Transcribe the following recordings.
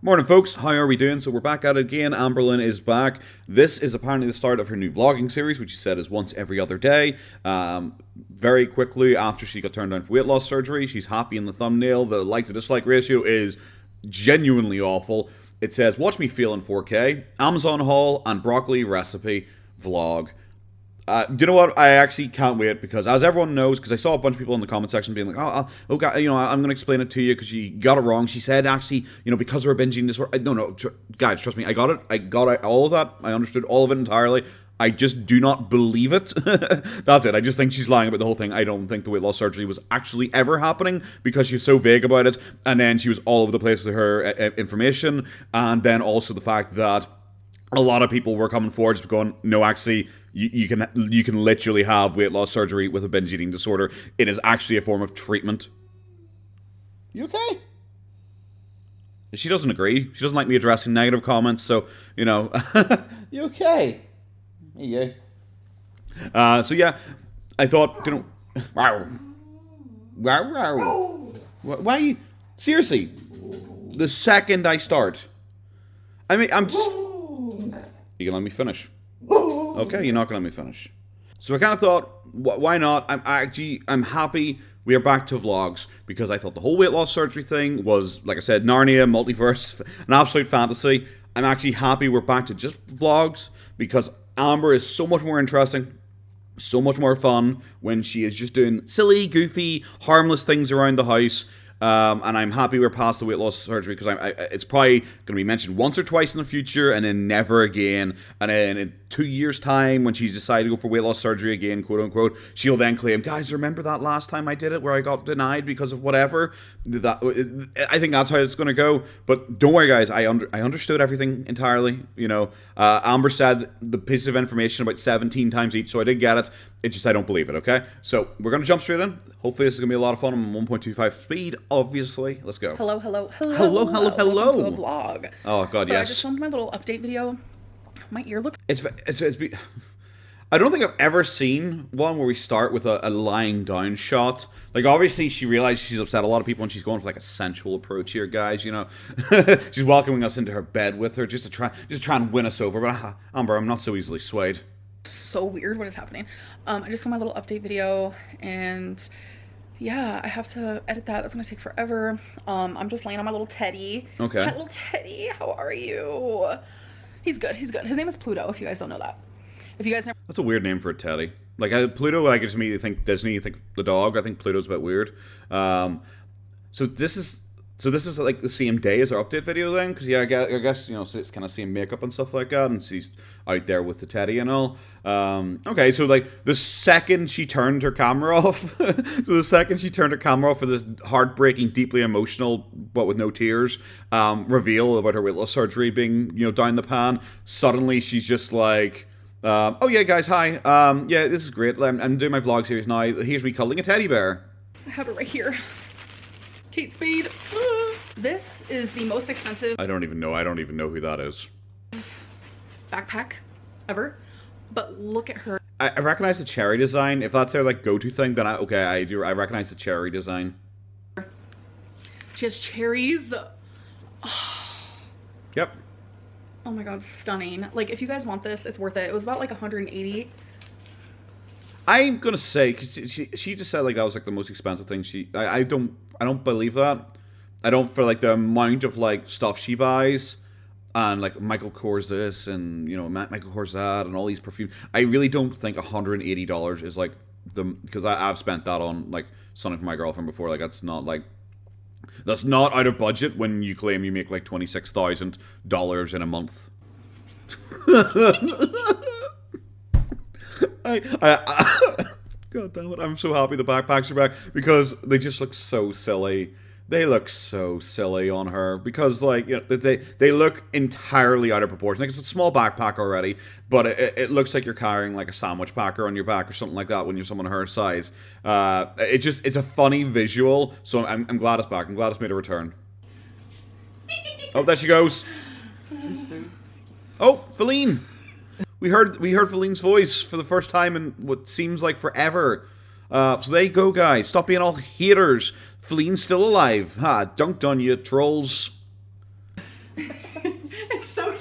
Morning folks, how are we doing? So we're back at it again. Amberlynn is back. This is apparently the start of her new vlogging series, which she said is once every other day. Very quickly after she got turned down for weight loss surgery, she's happy in the thumbnail. The like to dislike ratio is genuinely awful. It says, watch me feel in 4K, Amazon haul and broccoli recipe vlog. You know what? I actually can't wait because, as everyone knows, because I saw a bunch of people in the comment section being like, "Oh, God, you know, I'm going to explain it to you because you got it wrong." She said, actually, you know, because we're binging this. No, guys, trust me, I got it. I got all of that. I understood all of it entirely. I just do not believe it. That's it. I just think she's lying about the whole thing. I don't think the weight loss surgery was actually ever happening because she's so vague about it. And then she was all over the place with her information, and then also the fact that a lot of people were coming forward just going, no, actually, you can literally have weight loss surgery with a binge eating disorder. It is actually a form of treatment. You okay? She doesn't agree. She doesn't like me addressing negative comments, so, you know. You okay? Yeah. So yeah, I thought, you know, why you, seriously, the second I start, I mean, I'm just, you can let me finish. Okay, you're not gonna let me finish. So I kind of thought, why not? I'm happy we are back to vlogs because I thought the whole weight loss surgery thing was, like I said, Narnia, multiverse, an absolute fantasy. I'm actually happy we're back to just vlogs because Amber is so much more interesting, so much more fun when she is just doing silly, goofy, harmless things around the house. And I'm happy we're past the weight loss surgery because it's probably going to be mentioned once or twice in the future and then never again. And then in 2 years' time, when she's decided to go for weight loss surgery again, quote unquote, she'll then claim, guys, remember that last time I did it where I got denied because of whatever? I think that's how it's going to go. But don't worry, guys, I understood everything entirely. You know, Amber said the piece of information about 17 times each, so I did get it. It's just I don't believe it, okay? So we're going to jump straight in. Hopefully this is going to be a lot of fun. I'm on 1.25 speed, obviously. Let's go. Hello. Hello. Welcome to a vlog. Oh, God, so yes. I just filmed my little update video. My ear looks... I don't think I've ever seen one where we start with a lying down shot. Like, obviously, she realized she's upset a lot of people and she's going for, like, a sensual approach here, guys, you know. She's welcoming us into her bed with her just to try and win us over. But, Amber, I'm not so easily swayed. So weird what is happening. I just filmed my little update video and... yeah, I have to edit that. That's gonna take forever. I'm just laying on my little teddy. Okay. My little teddy, how are you? He's good. His name is Pluto, if you guys don't know that. If you guys never... That's a weird name for a teddy. Like, Pluto, I just immediately think Disney, you think the dog. I think Pluto's a bit weird. So this is like the same day as our update video then? Because, yeah, I guess, you know, so it's kind of same makeup and stuff like that, and she's out there with the teddy and all. Okay, so, like, the second she turned her camera off, for this heartbreaking, deeply emotional, but with no tears, reveal about her weight loss surgery being, you know, down the pan, suddenly she's just like... oh, yeah, guys, hi. Yeah, this is great. I'm doing my vlog series now. Here's me cuddling a teddy bear. I have it right here. Kate Spade. This is the most expensive... I don't even know who that is. ...backpack ever. But look at her. I recognize the cherry design. If that's their, like, go-to thing, then I recognize the cherry design. She has cherries. Yep. Oh my god, stunning. Like, if you guys want this, it's worth it. It was about, like, 180. I'm gonna say, because she just said, like, that was, like, the most expensive thing I don't believe that. I don't, for, like, the amount of, like, stuff she buys, and, like, Michael Kors this, and, you know, Michael Kors that, and all these perfumes. I really don't think $180 is, like, because I've spent that on, like, something for my girlfriend before. Like, that's not out of budget when you claim you make, like, $26,000 in a month. God damn it, I'm so happy the backpacks are back because they just look so silly. They look so silly on her because, like, you know, they look entirely out of proportion. Like, it's a small backpack already, but it looks like you're carrying, like, a sandwich packer on your back or something like that when you're someone her size. It's a funny visual, so I'm glad it's back. I'm glad it's made a return. Oh, there she goes. Oh, Feline. We heard Feline's voice for the first time in what seems like forever. So there you go, guys. Stop being all haters. Feline's still alive. Ha, dunked on you, trolls.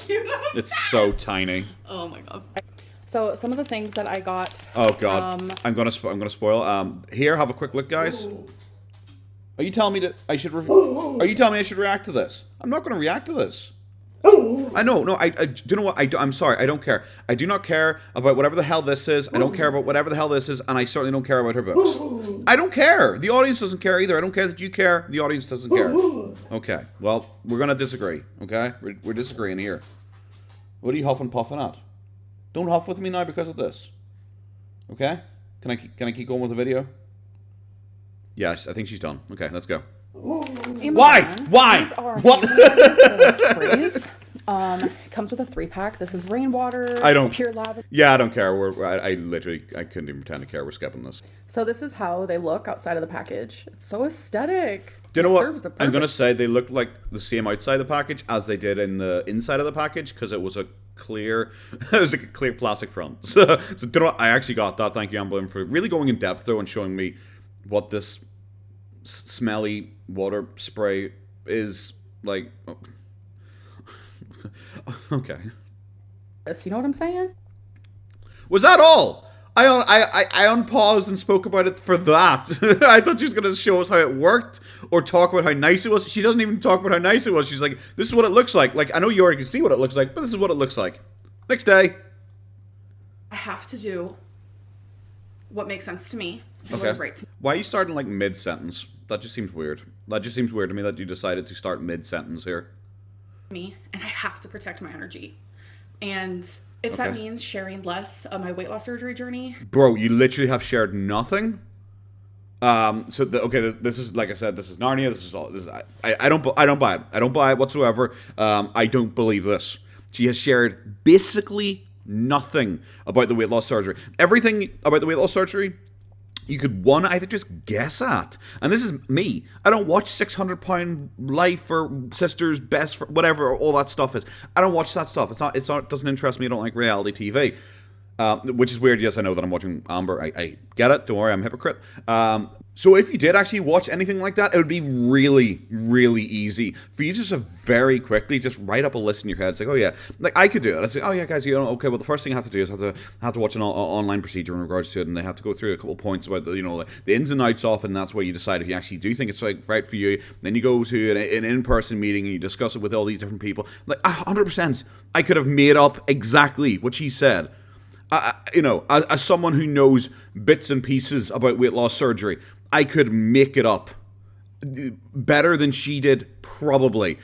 cute. It's so tiny. Oh my god. So some of the things that I got. Oh god. I'm gonna spoil. Here, have a quick look, guys. Ooh. Are you telling me that I should? Are you telling me I should react to this? I'm not gonna react to this. I know, no, I do you know what, I'm sorry, I don't care. I do not care about whatever the hell this is, I don't care about whatever the hell this is, and I certainly don't care about her books. I don't care! The audience doesn't care either, I don't care that you care, the audience doesn't care. Okay, well, we're gonna disagree, okay? We're disagreeing here. What are you huffing puffing at? Don't huff with me now because of this. Okay? Can I keep going with the video? Yes, I think she's done. Okay, let's go. Why? Why? These are What? sprays. It comes with a 3-pack. This is rainwater. I don't. Pure lavender. Yeah, I don't care. I literally couldn't even pretend to care. We're skipping this. So this is how they look outside of the package. It's so aesthetic. Do you know It what? serves the I'm gonna purpose. say they look like the same outside the package as they did in the inside of the package because it was a clear, it was like a clear plastic front. So do you know what? I actually got that. Thank you, Amberlynn, for really going in depth though and showing me what this smelly water spray is like. Oh. Okay. You know what I'm saying? Was that all? I unpaused and spoke about it for that. I thought she was going to show us how it worked or talk about how nice it was. She doesn't even talk about how nice it was. She's like, this is what it looks like. Like, I know you already can see what it looks like, but this is what it looks like. Next day. I have to do what makes sense to me. And Okay. what is right to Why are you starting like mid-sentence? That just seems weird. That just seems weird to me that you decided to start mid-sentence here. me, and I have to protect my energy. And if Okay. that means sharing less of my weight loss surgery journey, Bro, you literally have shared nothing. This is like I said, this is Narnia. This is all. This is I don't buy it. I don't buy it whatsoever. I don't believe this. She has shared basically nothing about the weight loss surgery. Everything about the weight loss surgery, you could either just guess at. And this is me. I don't watch 600 Pound Life or Sisters Best for whatever all that stuff is. I don't watch that stuff. It doesn't interest me. I don't like reality TV. Which is weird. Yes, I know that I'm watching Amber. I get it. Don't worry, I'm a hypocrite. So if you did actually watch anything like that, it would be really, really easy for you to just very quickly just write up a list in your head. It's like, oh yeah, like I could do it. I say, oh yeah, guys, okay. Well, the first thing I have to do is have to watch an online procedure in regards to it, and they have to go through a couple of points about the ins and outs of, and that's where you decide if you actually do think it's right for you. Then you go to an in-person meeting and you discuss it with all these different people. Like 100%, I could have made up exactly what she said. As someone who knows bits and pieces about weight loss surgery, I could make it up better than she did, probably.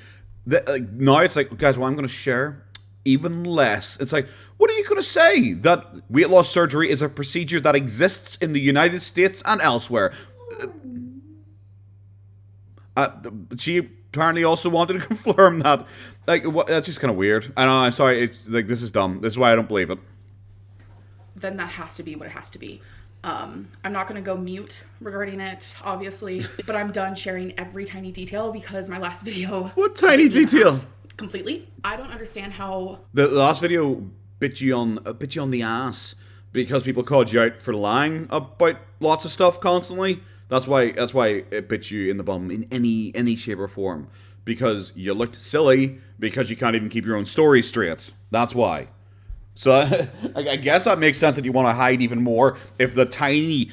Now it's like, guys, well, I'm going to share even less. It's like, what are you going to say? That weight loss surgery is a procedure that exists in the United States and elsewhere. She apparently also wanted to confirm that. Like, that's just kind of weird. I know, I'm sorry. It's like, this is dumb. This is why I don't believe it. then that has to be what it has to be. I'm not going to go mute regarding it, obviously, but I'm done sharing every tiny detail because my last video... What tiny detail? Completely. I don't understand how... The last video bit you on the ass because people called you out for lying about lots of stuff constantly. That's why it bit you in the bum in any shape or form. Because you looked silly because you can't even keep your own story straight. That's why. So I guess that makes sense that you want to hide even more if the tiny,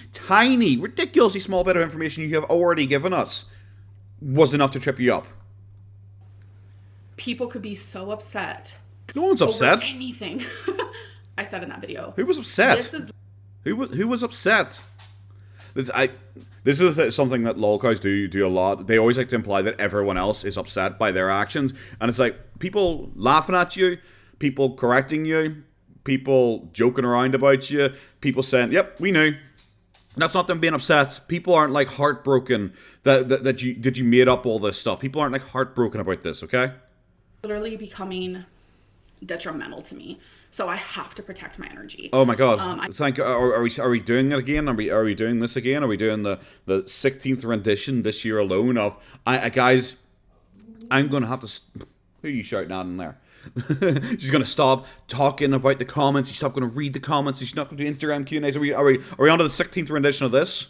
ridiculously small bit of information you have already given us was enough to trip you up. People could be so upset. No one's upset. Over anything. I said in that video. Who was upset? Who was upset? This is something that lolcows do a lot. They always like to imply that everyone else is upset by their actions, and it's like people laughing at you, people correcting you, people joking around about you, people saying, "Yep, we knew." That's not them being upset. People aren't like heartbroken that you made up all this stuff. People aren't like heartbroken about this, okay? Literally becoming detrimental to me. So I have to protect my energy. Oh my god! Are we doing it again? Are we doing this again? Are we doing the 16th rendition this year alone of guys? I'm gonna have to. Who are you shouting at in there? She's gonna stop talking about the comments. She's not gonna read the comments. She's not gonna do Instagram Q&As. Are we on to the 16th rendition of this?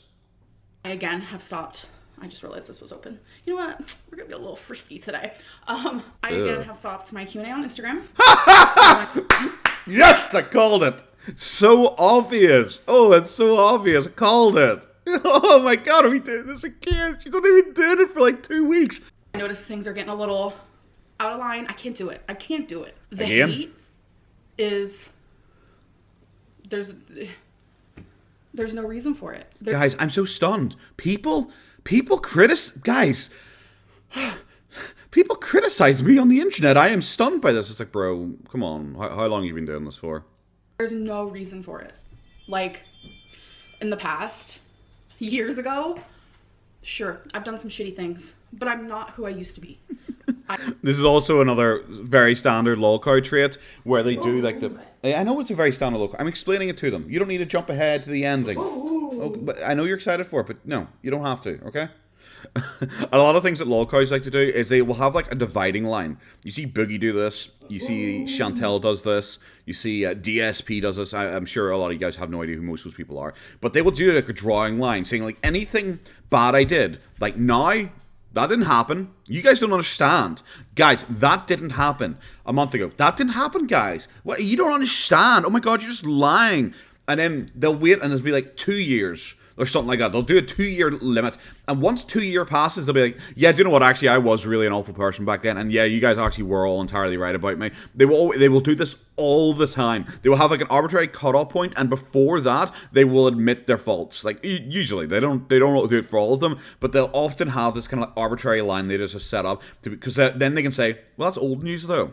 I again have stopped I just realized this was open. You know what? We're gonna be a little frisky today. I again have stopped my Q&A on Instagram. Yes, I called it. So obvious. Oh, it's so obvious. I called it. Oh my god, are we doing this again? She's not even doing it for like 2 weeks. I noticed things are getting a little out of line. I can't do it. I can't do it. The Again? hate is... There's no reason for it. Guys, I'm so stunned. People criticize me on the internet. I am stunned by this. It's like, bro, come on. How long have you been doing this for? There's no reason for it. Like, in the past, years ago, sure, I've done some shitty things, but I'm not who I used to be. This is also another very standard lolcow trait where they do like the... I know it's a very standard lolcow. I'm explaining it to them. You don't need to jump ahead to the ending. Okay, but I know you're excited for it, but no, you don't have to, okay? A lot of things that lolcows like to do is they will have like a dividing line. You see Boogie do this. You see Chantel does this. You see DSP does this. I'm sure a lot of you guys have no idea who most of those people are. But they will do like a drawing line saying like anything bad I did, like now... That didn't happen. You guys don't understand. Guys, that didn't happen a month ago. That didn't happen, guys. What? You don't understand. Oh my god, you're just lying. And then they'll wait and it'll be like 2 years or something like that. They'll do a 2-year limit. And once 2 year passes, they'll be like, yeah, do you know what? Actually, I was really an awful person back then. And yeah, you guys actually were all entirely right about me. They will do this all the time. They will have like an arbitrary cutoff point, and before that, they will admit their faults. Like usually, they don't do it for all of them, but they'll often have this kind of arbitrary line they just set up because then they can say, well, that's old news though.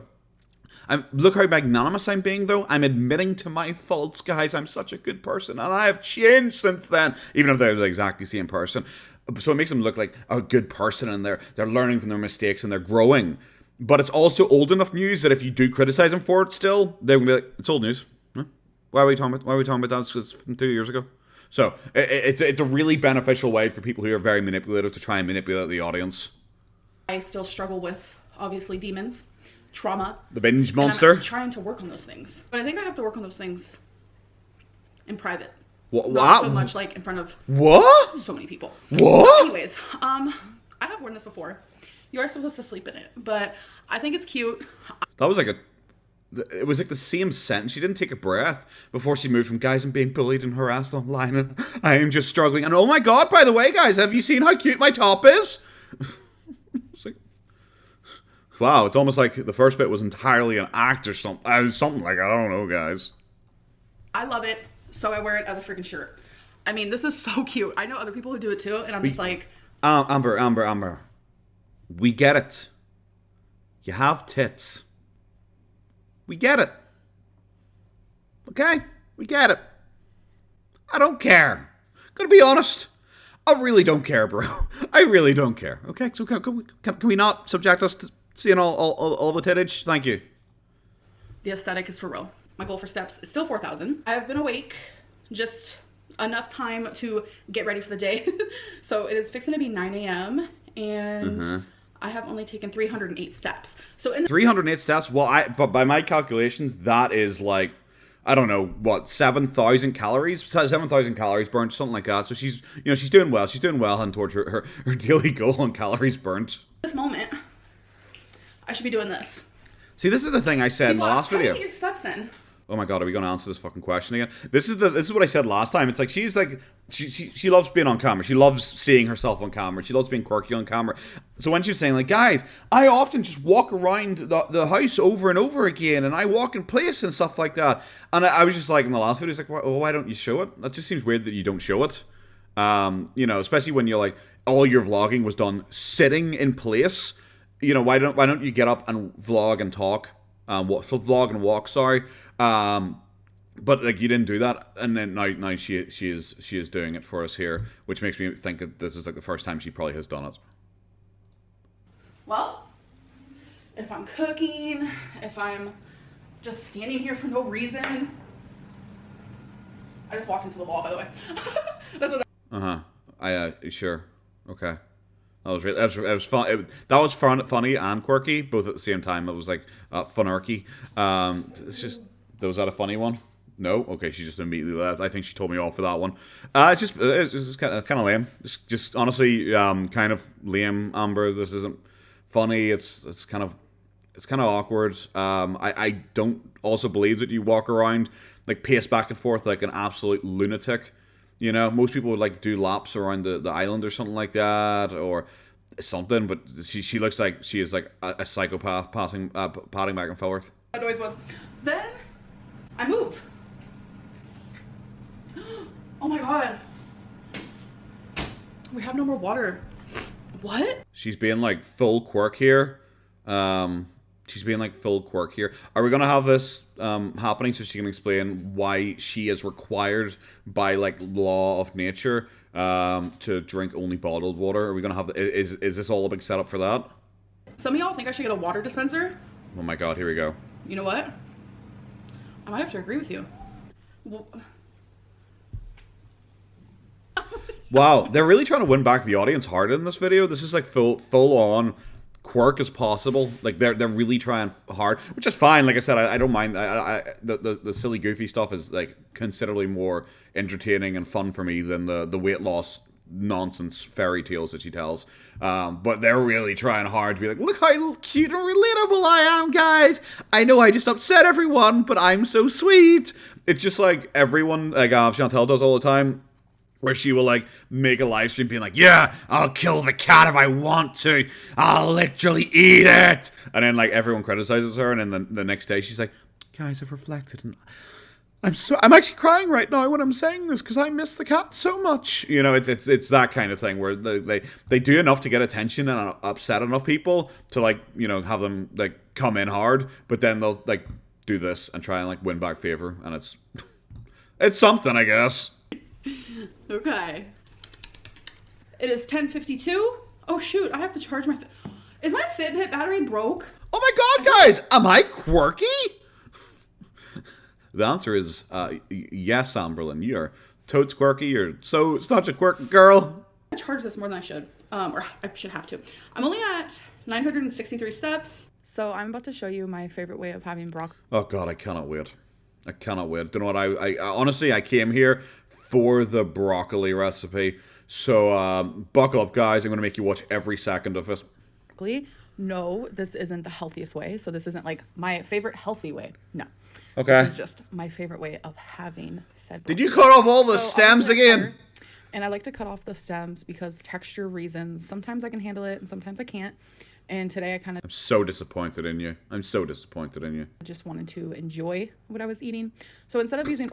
Look how magnanimous I'm being, though. I'm admitting to my faults, guys. I'm such a good person, and I have changed since then, even if they're the exactly same person. So it makes them look like a good person, and they're learning from their mistakes, and they're growing. But it's also old enough news that if you do criticize them for it still, they're going to be like, it's old news. Huh? Why are we talking about that? It's from 2 years ago. So it's a really beneficial way for people who are very manipulative to try and manipulate the audience. I still struggle with, obviously, demons. Trauma. The binge monster. I'm trying to work on those things. But I think I have to work on those things in private. What? Not so much like in front of so many people. What? Anyways, I have worn this before. You are supposed to sleep in it, but I think it's cute. That was like it was like the same sentence. She didn't take a breath before she moved from guys and being bullied and harassed online and I am just struggling. And oh my god, by the way, guys, have you seen how cute my top is? Wow, it's almost like the first bit was entirely an act or something. Something like, I don't know, guys. I love it, so I wear it as a freaking shirt. I mean, this is so cute. I know other people who do it too, and I'm just like... Amber. We get it. You have tits. We get it. Okay? We get it. I don't care. Gonna be honest. I really don't care, bro. I really don't care. Okay, so can we not subject us to... seeing all the tittage? Thank you. The aesthetic is for real. My goal for steps is still 4,000. I have been awake just enough time to get ready for the day. So it is fixing to be 9 a.m. and I have only taken 308 steps. So 308 steps? Well, but by my calculations, that is like, I don't know, what, 7,000 calories? 7,000 calories burnt, something like that. So she's doing well. She's doing well heading towards her daily goal on calories burnt. This moment, I should be doing this. See, this is the thing I said in the last video. Get your steps in. Oh my god, are we going to answer this fucking question again? This is what I said last time. It's like she loves being on camera. She loves seeing herself on camera. She loves being quirky on camera. So when she was saying like, guys, I often just walk around the house over and over again, and I walk in place and stuff like that. And I was just like in the last video, it's like, why don't you show it? That just seems weird that you don't show it. Especially when you're like, all your vlogging was done sitting in place. Why don't you get up and vlog and talk? Vlog and walk, sorry. But like you didn't do that, and then now she is doing it for us here, which makes me think that this is like the first time she probably has done it. Well, if I'm cooking, if I'm just standing here for no reason, I just walked into the wall, by the way. That's what. Sure, okay. That was fun. That was funny and quirky, both at the same time. It was like funarchy. It's just, was that a funny one? No? Okay, she just immediately left. I think she told me off for that one. It's kind of lame. Just honestly, kind of lame, Amber. This isn't funny. It's kind of awkward. I don't also believe that you walk around, like, pace back and forth like an absolute lunatic. You know, most people would, like, do laps around the island or something like that, or something, but she looks like she is, like, a psychopath padding back and forth. That noise was. Then I move. Oh my god. We have no more water. What? She's being, like, full quirk here. She's being, like, full quirk here. Are we gonna have this happening so she can explain why she is required by, like, law of nature to drink only bottled water? Are we gonna have is this all a big setup for that? Some of y'all think I should get a water dispenser. Oh my god, here we go. You know what? I might have to agree with you. Well, wow, they're really trying to win back the audience hard in this video. This is like full on quirk as possible. Like they're really trying hard, which is fine. Like I said, I don't mind. The silly goofy stuff is like considerably more entertaining and fun for me than the weight loss nonsense fairy tales that she tells. But they're really trying hard to be like, look how cute and relatable I am, guys. I know I just upset everyone, but I'm so sweet. It's just like everyone, like Chantel does all the time, where she will, like, make a live stream being like, yeah, I'll kill the cat if I want to. I'll literally eat it. And then, like, everyone criticizes her. And then the next day she's like, guys, I've reflected. And I'm actually crying right now when I'm saying this because I miss the cat so much. You know, it's that kind of thing where they do enough to get attention and upset enough people to, like, you know, have them, like, come in hard. But then they'll, like, do this and try and, like, win back favor. And it's something, I guess. Okay. It is 10:52. Oh shoot, I have to charge my... Is my Fitbit battery broke? Oh my god, guys! Am I quirky? The answer is yes, Amberlynn. You're totes quirky. You're such a quirky girl. I charge this more than I should. Or I should have to. I'm only at 963 steps. So I'm about to show you my favorite way of having broccoli. Oh god, I cannot wait. I cannot wait. Do you know what? I honestly, I came here for the broccoli recipe. So buckle up, guys. I'm going to make you watch every second of it. No, this isn't the healthiest way. So this isn't like my favorite healthy way. No. Okay. This is just my favorite way of having said broccoli. Did you cut off all the stems again? And I like to cut off the stems because texture reasons. Sometimes I can handle it and sometimes I can't. And today I kind of... I'm so disappointed in you. I'm so disappointed in you. just wanted to enjoy what I was eating. So instead of using...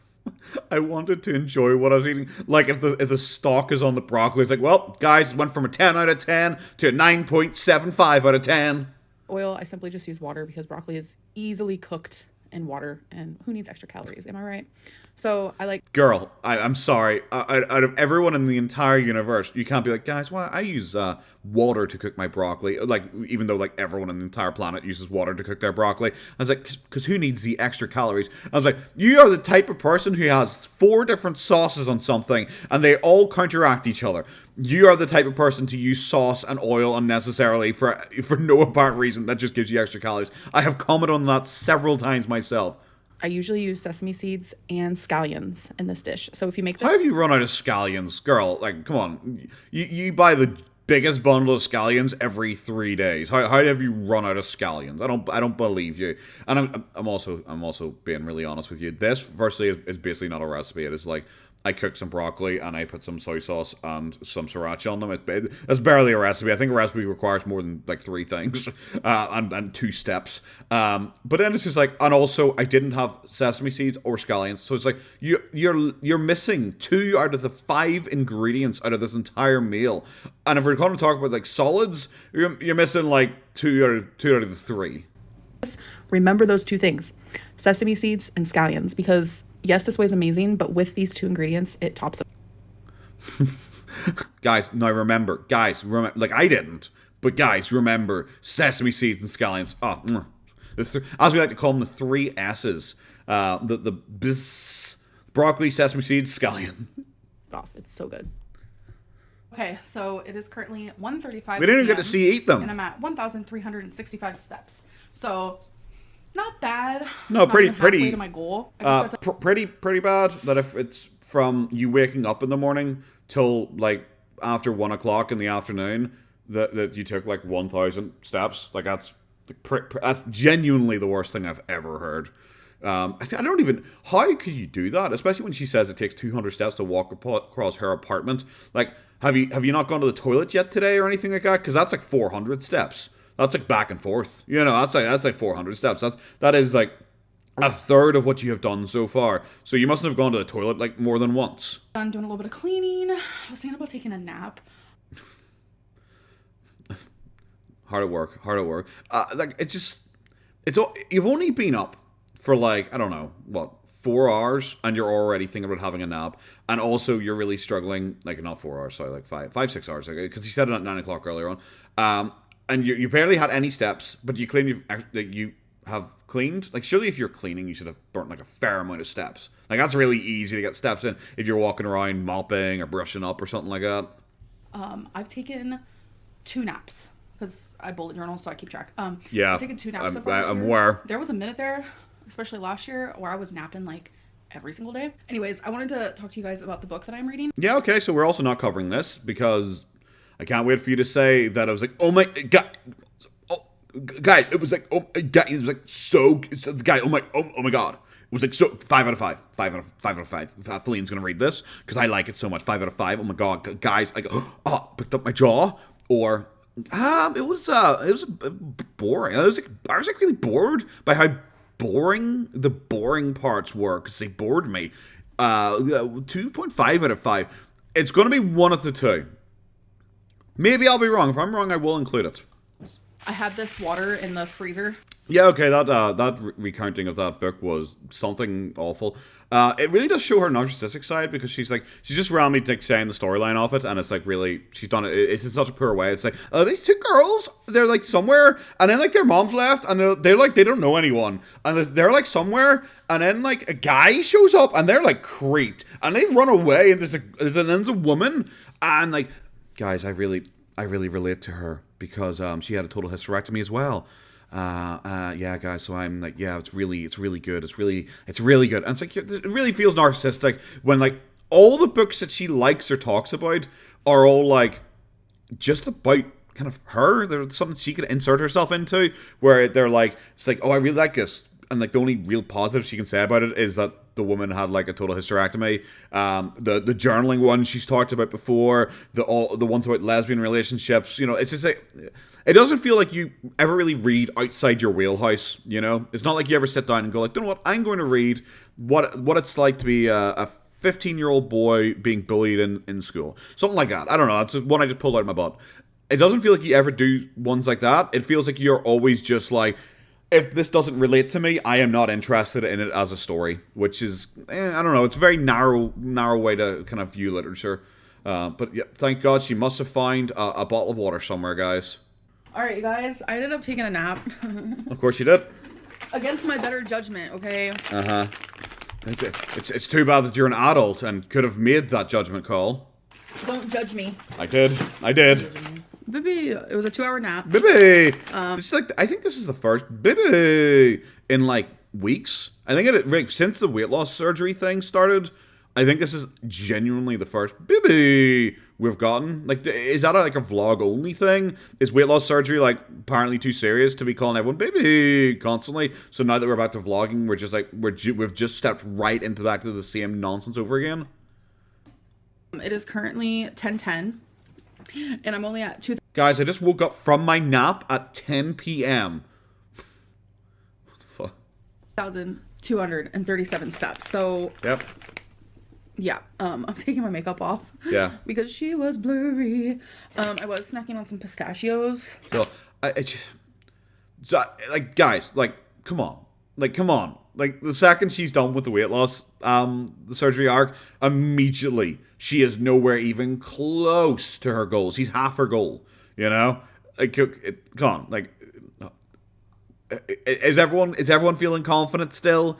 I wanted to enjoy what I was eating. Like, if the stalk is on the broccoli, it's like, well, guys, it went from a 10 out of 10 to a 9.75 out of 10. Oil, I simply just use water because broccoli is easily cooked in water. And who needs extra calories? Am I right? So I like... Girl, I'm sorry. Out of everyone in the entire universe, you can't be like, guys, well, I use water to cook my broccoli. Like, even though, like, everyone on the entire planet uses water to cook their broccoli. I was like, because who needs the extra calories? I was like, you are the type of person who has 4 different sauces on something, and they all counteract each other. You are the type of person to use sauce and oil unnecessarily for no apparent reason that just gives you extra calories. I have commented on that several times myself. I usually use sesame seeds and scallions in this dish. So if you make... How have you run out of scallions? Girl, like, come on. You buy the biggest bundle of scallions every 3 days. How have you run out of scallions? I don't believe you. And I'm also being really honest with you. This, firstly, is basically not a recipe. It is like, I cooked some broccoli and I put some soy sauce and some sriracha on them. It's barely a recipe. I think a recipe requires more than like 3 things and 2 steps. But then it's just like, and also I didn't have sesame seeds or scallions, so it's like you're missing 2 out of the 5 ingredients out of this entire meal. And if we're going to talk about like solids, you're missing like 2 out of the 3. Remember those 2 things, sesame seeds and scallions, because yes, this way is amazing, but with these 2 ingredients, it tops up. Guys, remember, like I didn't, but guys, remember, sesame seeds and scallions. Oh, as we like to call them, the 3 S's. The broccoli, sesame seeds, scallion. It's so good. Okay, so it is currently 1:35. We didn't even get to see you eat them. And I'm at 1,365 steps. So, not bad. No, Not even pretty halfway to my goal. I just got to- pretty bad. That if it's from you waking up in the morning till like after 1 o'clock in the afternoon, that you took like 1,000 steps. Like that's that's genuinely the worst thing I've ever heard. I don't even. How could you do that? Especially when she says it takes 200 steps to walk across her apartment. Like, have you not gone to the toilet yet today or anything like that? Because that's like 400 steps. That's like back and forth. You know, that's like 400 steps. That is like a third of what you have done so far. So you mustn't have gone to the toilet like more than once. Done doing a little bit of cleaning. I was thinking about taking a nap. Hard at work. Like you've only been up for like, I don't know, what, 4 hours, and you're already thinking about having a nap, and also you're really struggling, like, not 4 hours, sorry, like 6 hours, because you said it at 9 o'clock earlier on, and you barely had any steps, but you claim you have cleaned. Like, surely if you're cleaning, you should have burnt, like, a fair amount of steps. Like, that's really easy to get steps in if you're walking around mopping or brushing up or something like that. I've taken 2 naps, because I bullet journal, so I keep track. Yeah, I've taken 2 naps so far this I'm year. aware. There was a minute there, especially last year, where I was napping like every single day. Anyways, I wanted to talk to you guys about the book that I'm reading. Yeah, okay, so we're also not covering this because I can't wait for you to say that I was like, oh my god, oh, guys, it was like, oh my god, it was like so, guy, oh my god, it was like so 5 out of 5, 5 out of 5. Feline's gonna read this because I like it so much. 5 out of 5. Oh my god, guys, like, oh, picked up my jaw, or it was boring. I was like really bored by how boring the boring parts were, because they bored me. 2.5 out of 5. It's going to be one of the two. Maybe I'll be wrong. If I'm wrong, I will include it. I had this water in the freezer. Yeah, okay, that recounting of that book was something awful. It really does show her narcissistic side, because she's just randomly saying the storyline of it, and it's like really, she's done it, it's in such a poor way. It's like, these 2 girls, they're like somewhere, and then like their mom's left, and they're like, they don't know anyone, and they're like somewhere, and then like a guy shows up, and they're like creeped, and they run away, and there's a woman, and like, guys, I really relate to her, because she had a total hysterectomy as well. Yeah, guys, so I'm like, yeah, it's really good. It's really good. And it's like, it really feels narcissistic when, like, all the books that she likes or talks about are all, like, just about kind of her. There's something she could insert herself into, where they're like, it's like, oh, I really like this. And, like, the only real positive she can say about it is that the woman had, like, a total hysterectomy. The journaling one she's talked about before, the ones about lesbian relationships, you know, it's just like, it doesn't feel like you ever really read outside your wheelhouse, you know? It's not like you ever sit down and go like, you know what, I'm going to read what it's like to be a 15-year-old boy being bullied in school. Something like that. I don't know, that's one I just pulled out of my butt. It doesn't feel like you ever do ones like that. It feels like you're always just like, if this doesn't relate to me, I am not interested in it as a story, which is, I don't know, it's a very narrow way to kind of view literature. But yeah, thank God she must have found a bottle of water somewhere, guys. Alright, you guys, I ended up taking a nap. Of course you did. Against my better judgment, okay? Uh-huh. It's too bad that you're an adult and could have made that judgment call. Don't judge me. I did. Baby, it was a 2-hour nap. Baby! This is like, I think this is the first baby in like weeks. I think since the weight loss surgery thing started, I think this is genuinely the first baby we've gotten. Like, is that like a vlog only thing? Is weight loss surgery like apparently too serious to be calling everyone baby constantly? So now that we're back to vlogging, we're just like, we've just stepped right into back to the same nonsense over again. It is currently 10:10, and I'm only at 2. Guys, I just woke up from my nap at 10 p.m. What the fuck? 1,237 steps. So Yep. yeah, I'm taking my makeup off. Yeah. Because she was blurry. I was snacking on some pistachios. So, like, guys, like, come on. Like, the second she's done with the weight loss, the surgery arc, immediately, she is nowhere even close to her goal. She's half her goal, you know? Like, come on, like, is everyone feeling confident still?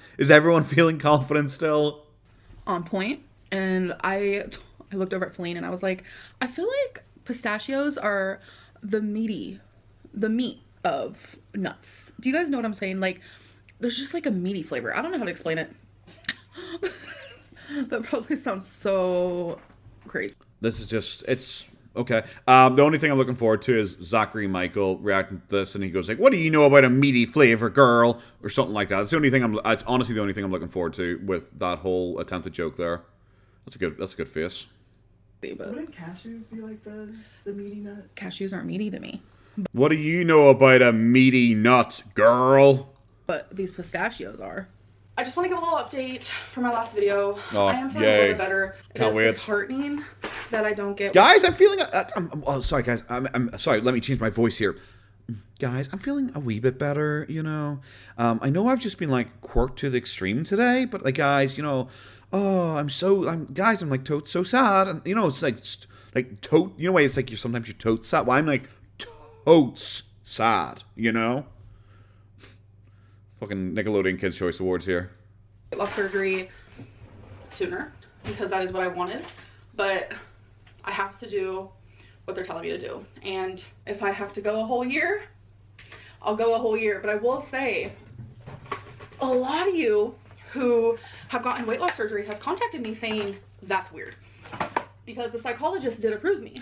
On point. And I looked over at Feline and I was like, I feel like pistachios are the meat of nuts. Do you guys know what I'm saying? Like, there's just like a meaty flavor. I don't know how to explain it. That probably sounds so crazy. This is just, it's okay. The only thing I'm looking forward to is Zachary Michael reacting to this, and he goes like, "What do you know about a meaty flavor, girl?" or something like that. That's the only thing it's honestly the only thing I'm looking forward to with that whole attempted joke there. That's a good face. Wouldn't cashews be like the meaty nut? Cashews aren't meaty to me. What do you know about a meaty nut, girl? But these pistachios are. I just want to give a little update from my last video. Oh, I am feeling a yay. little bit better. Can't wait. It's disheartening that I don't get... Guys, I'm feeling... oh, sorry, guys. I'm sorry. Let me change my voice here. Guys, I'm feeling a wee bit better, you know. I know I've just been, like, quirked to the extreme today, but, like, guys, you know... Oh, I'm like, totes so sad. And, you know, it's like tote... You know, it's like sometimes you're totes sad. Well, I'm, like, totes sad, you know? Fucking Nickelodeon Kids' Choice Awards here. Weight loss surgery sooner because that is what I wanted, but I have to do what they're telling me to do. And if I have to go a whole year, I'll go a whole year. But I will say, a lot of you who have gotten weight loss surgery has contacted me saying that's weird because the psychologist did approve me.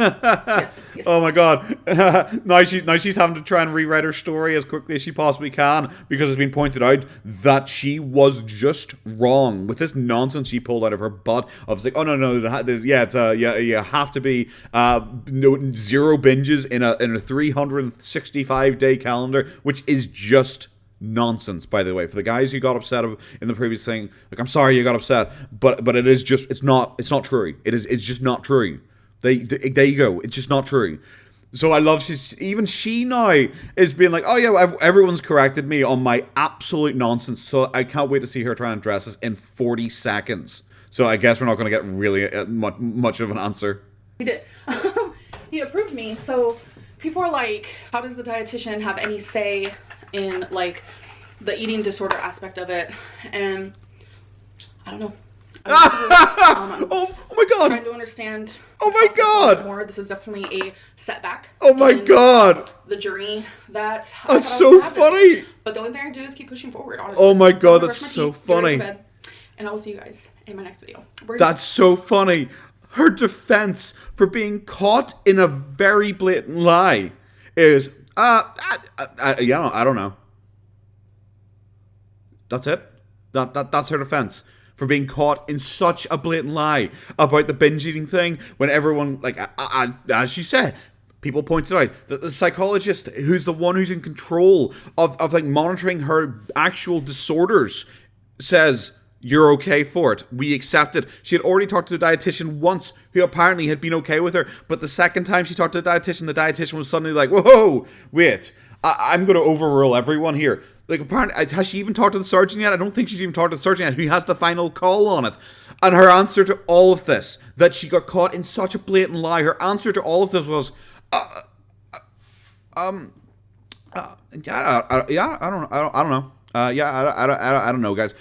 Yes. Oh my god. now she's having to try and rewrite her story as quickly as she possibly can because it's been pointed out that she was just wrong with this nonsense she pulled out of her butt of like, oh no, you have to be zero binges in a 365 day calendar, which is just nonsense, by the way. For the guys who got upset in the previous thing, like, I'm sorry you got upset, but it is just, it's not true. It's just not true. There you go. It's just not true. So I love she now is being like, oh yeah, everyone's corrected me on my absolute nonsense. So I can't wait to see her try and address this in 40 seconds. So I guess we're not going to get really much of an answer. He did. He approved me. So people are like, how does the dietitian have any say in like the eating disorder aspect of it? And I don't know. Oh my god! Trying to understand. Oh my god! More. This is definitely a setback. Oh my god! The journey that. That's so funny. But the only thing I do is keep pushing forward. Honestly. Oh my god, that's so funny. And I will see you guys in my next video. That's so funny. Her defense for being caught in a very blatant lie is, I don't know. That's it. That's her defense. For being caught in such a blatant lie about the binge eating thing when everyone, like, as she said, people pointed out that the psychologist who's the one who's in control of like monitoring her actual disorders says, you're okay for it. We accept it. She had already talked to the dietitian once who apparently had been okay with her, but the second time she talked to the dietitian was suddenly like, whoa, wait, I'm going to overrule everyone here. Like, apparently, has she even talked to the surgeon yet? I don't think she's even talked to the surgeon yet, who has the final call on it. And her answer to all of this, that she got caught in such a blatant lie, her answer to all of this was, I don't know, guys.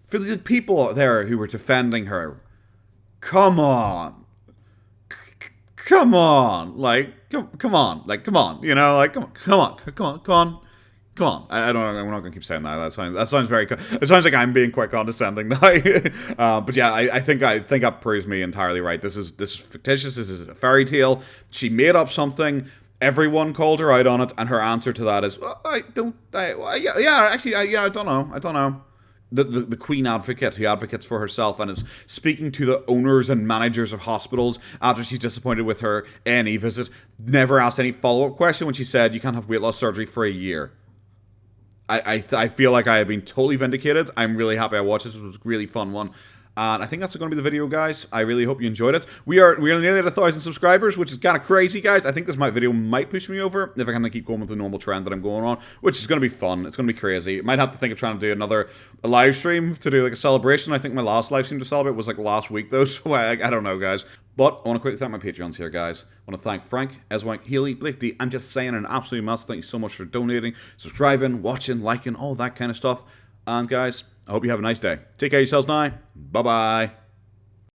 For the people out there who were defending her, come on, come on, you know, like, come on. Come on, I don't know. I'm not going to keep saying that. That sounds very. It sounds like I'm being quite condescending now. But yeah, I think that proves me entirely right. This is fictitious. This is a fairy tale. She made up something. Everyone called her out on it, and her answer to that is, I don't know. The Queen Advocate who advocates for herself and is speaking to the owners and managers of hospitals after she's disappointed with her A&E visit, never asked any follow-up question when she said you can't have weight loss surgery for a year. I feel like I have been totally vindicated. I'm really happy I watched this. It was a really fun one. And I think that's going to be the video, guys. I really hope you enjoyed it. We are nearly at 1,000 subscribers, which is kind of crazy, guys. I think this video might push me over if I kind of keep going with the normal trend that I'm going on, which is going to be fun. It's going to be crazy. Might have to think of trying to do a live stream to do like a celebration. I think my last live stream to celebrate was like last week, though. So I don't know, guys. But I want to quickly thank my Patreons here, guys. I want to thank Frank, Eswank, Healy, Blake D. I'm just saying an absolute mess. Thank you so much for donating, subscribing, watching, liking, all that kind of stuff. And guys, I hope you have a nice day. Take care of yourselves now. Bye-bye.